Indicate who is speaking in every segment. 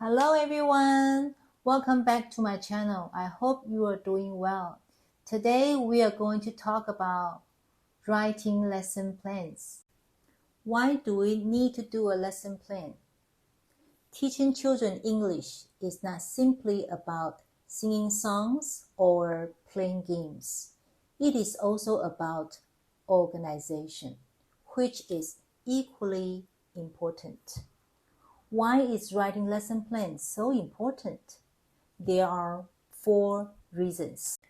Speaker 1: Hello everyone, welcome back to my channel. I hope you are doing well. Today we are going to talk about writing lesson plans. Why do we need to do a lesson plan? Teaching children English is not simply about singing songs or playing games. It is also about organization, which is equally important. Why is writing lesson plans so important? There are 4 reasons.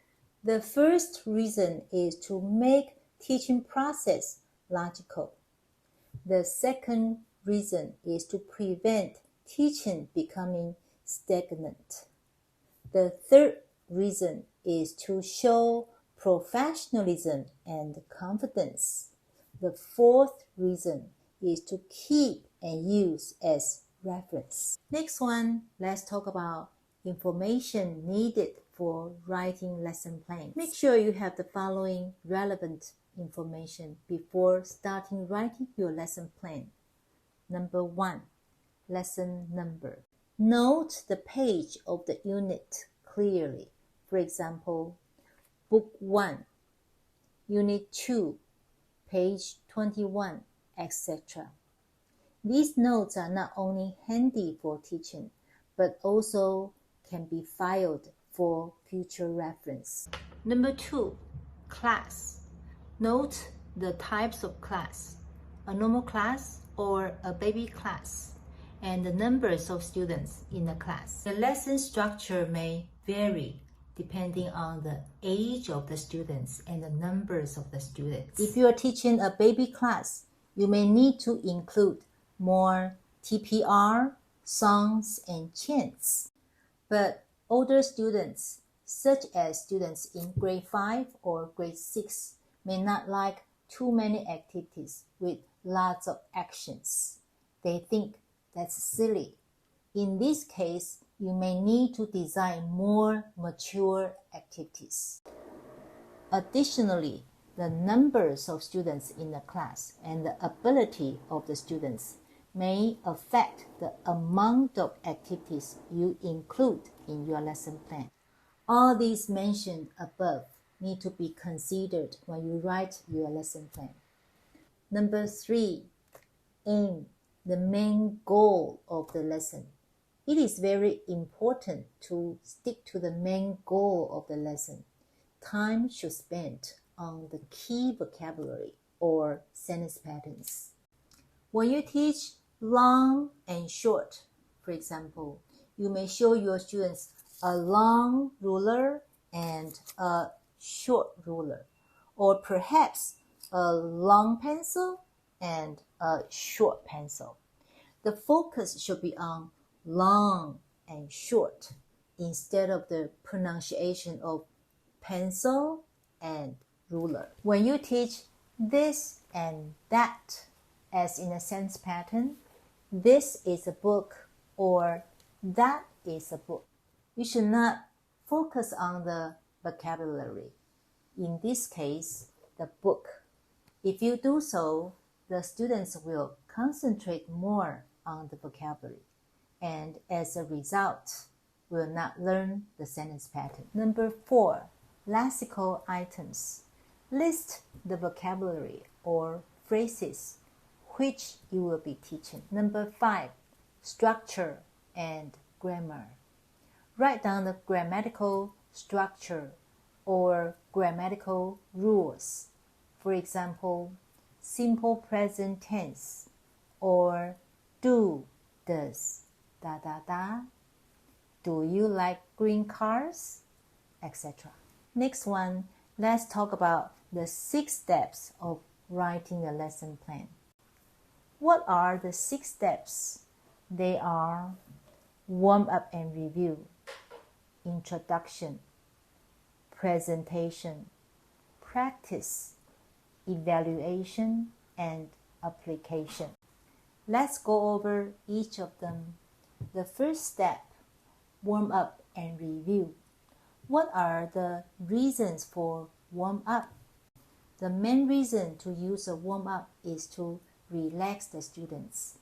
Speaker 1: The first reason is to make teaching process logical. The second reason is to prevent teaching becoming stagnant. The third reason is to show professionalism and confidence. The fourth reason is to keep and use as reference. Next one, let's talk about information needed for writing lesson plans. Make sure you have the following relevant information before starting writing your lesson plan. Number 1, lesson number. Note the page of the unit clearly. For example, Book 1, Unit 2, page 21, etc. These notes are not only handy for teaching, but also can be filed for future reference. Number 2, class. Note the types of class, a normal class or a baby class, and the numbers of students in the class. The lesson structure may vary depending on the age of the students and the numbers of the students. If you are teaching a baby class, you may need to include more TPR, songs, and chants. But older students, such as students in grade 5 or grade 6, may not like too many activities with lots of actions. They think that's silly. In this case, you may need to design more mature activities. Additionally, the numbers of students in the class and the ability of the students may affect the amount of activities you include in your lesson plan. All these mentioned above need to be considered when you write your lesson plan. Number 3, aim, the main goal of the lesson. It is very important to stick to the main goal of the lesson. Time should be spent on the key vocabulary or sentence patterns. When you teach long and short, for example, you may show your students a long ruler and a short ruler, or perhaps a long pencil and a short pencil. The focus should be on long and short instead of the pronunciation of pencil and ruler. When you teach this and that, as in a sentence pattern, this is a book or that is a book, you should not focus on the vocabulary. In this case, the book. If you do so, the students will concentrate more on the vocabulary, and as a result, will not learn the sentence pattern. Number 4, lexical items. List the vocabulary or phrases which you will be teaching. Number 5, structure and grammar. Write down the grammatical structure or grammatical rules. For example, simple present tense or do, does, da da da, do you like green cars, etc. Next one, let's talk about the 6 steps of writing a lesson plan. What are the 6 steps? They are warm up and review, introduction, presentation, practice, evaluation, and application. Let's go over each of them. The first step, warm up and review. What are the reasons for warm up? The main reason to use a warm up is to relax the students.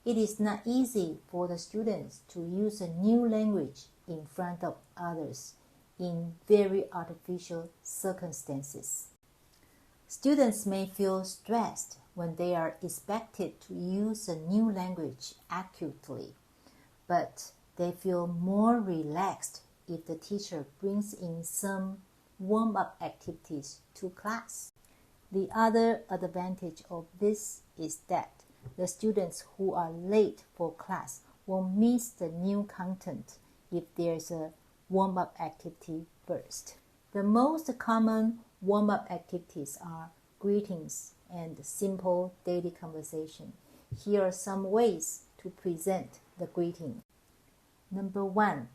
Speaker 1: It is not easy for the students to use a new language in front of others in very artificial circumstances. Students may feel stressed when they are expected to use a new language accurately, but they feel more relaxed if the teacher brings in some warm-up activities to class. The other advantage of this is that the students who are late for class won't miss the new content if there's a warm-up activity first. The most common warm-up activities are greetings and simple daily conversation. Here are some ways to present the greeting. Number 1,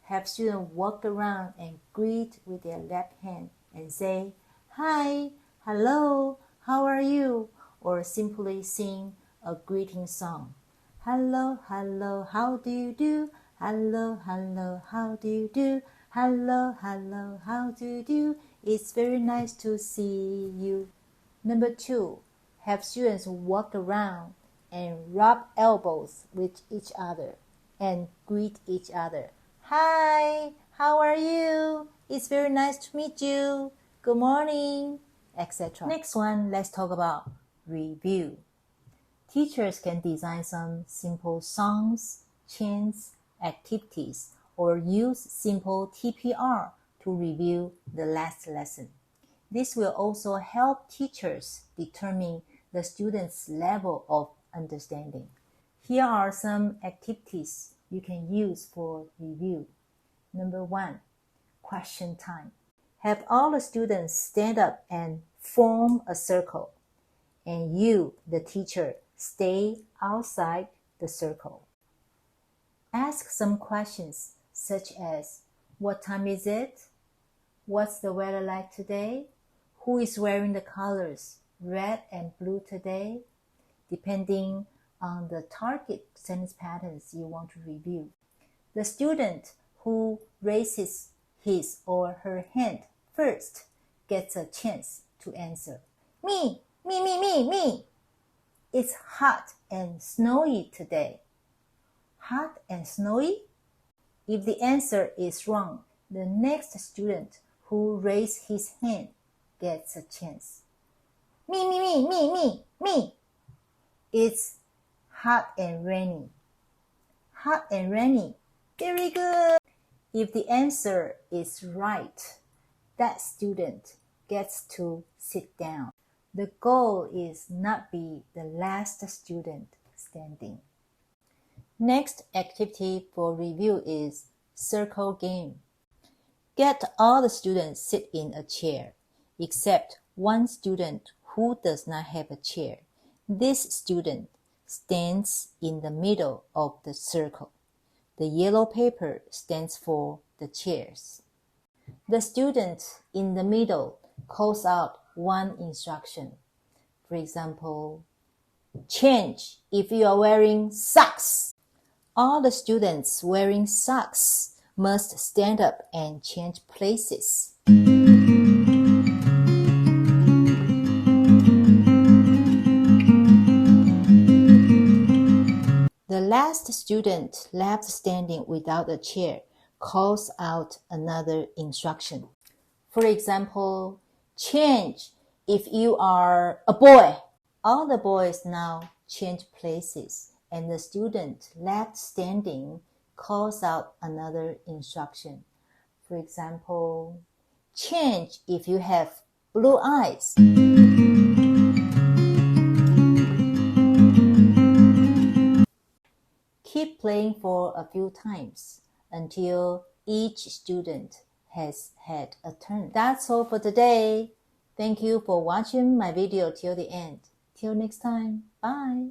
Speaker 1: have students walk around and greet with their left hand and say, "Hi, hello, how are you?" or simply sing a greeting song. "Hello, hello, how do you do? Hello, hello, how do you do? Hello, hello, how do you do? It's very nice to see you." Number 2, have students walk around and rub elbows with each other and greet each other. "Hi, how are you? It's very nice to meet you. Good morning," etc. Next one, let's talk about review. Teachers can design some simple songs, chants, activities, or use simple TPR to review the last lesson. This will also help teachers determine the students' level of understanding. Here are some activities you can use for review. Number 1, question time. Have all the students stand up and form a circle, and you, the teacher, stay outside the circle. Ask some questions such as, what time is it? What's the weather like today? Who is wearing the colors red and blue today? Depending on the target sentence patterns you want to review. The student who raises his or her hand first gets a chance to answer. Me. It's hot and snowy today. Hot and snowy? If the answer is wrong, the next student who raised his hand gets a chance. Me. It's hot and rainy. Hot and rainy. Very good. If the answer is right, that student gets to sit down. The goal is not be the last student standing. Next activity for review is circle game. Get all the students sit in a chair, except one student who does not have a chair. This student stands in the middle of the circle. The yellow paper stands for the chairs. The student in the middle calls out one instruction. For example, change if you are wearing socks. All the students wearing socks must stand up and change places. The last student left standing without a chair calls out another instruction. For example, change if you are a boy. All the boys now change places, and the student left standing calls out another instruction. For example, change if you have blue eyes. Keep playing for a few times until each student has had a turn. That's all for today. Thank you for watching my video till the end. Till next time, bye.